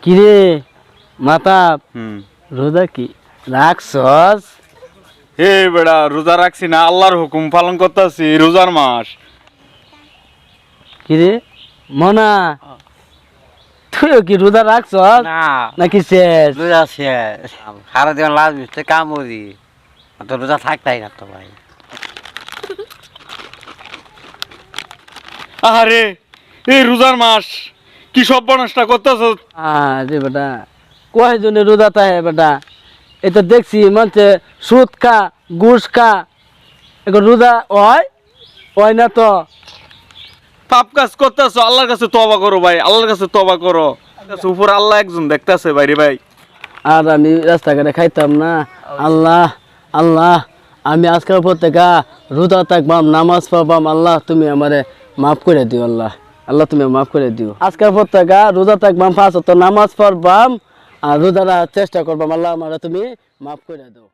কিরে মাতা রোজা কি রাখছস? হে বেড়া রোজা রাখছি না, আল্লাহর হুকুম পালন করতেছি, রোজার মাস। কিরে মনা তুইও কি রোজা রাখছস না নাকি শেষ? রোজা শেষ, সারা দিন লাজ মিশতে কাম করি, তো রোজা থাকতাই না তো ভাই। আরে এই রোজার মাস কি সব বনসটা করতেছ? আরে বেটা কয়জনে রোজা থাকে বেটা? এটা দেখছি মানছে সুদ খা ঘুষ খা, এখন রোজা হয় না তো। পাপ কাজ করতেছ, আল্লাহর কাছে তওবা করো ভাই, আল্লাহর কাছে তওবা করো। উপর আল্লাহ একজন দেখতেছে বাইরে ভাই। আর আমি রাস্তাঘাটে খাইতাম না। আল্লাহ আল্লাহ আমি আজকের পর থেকে রোজা থাকবাম, নামাজ পড়বাম। আল্লাহ তুমি আমারে মাফ করে দিও। আল্লাহ আল্লাহ তুমি মাফ করে দিও। আজকের পর থেকে রোজা থাকবাম, 5 ওয়াক্ত নামাজ পড়বাম আর রোজা রাখার চেষ্টা করবাম। আল্লাহ আমারে তুমি মাফ করে দাও।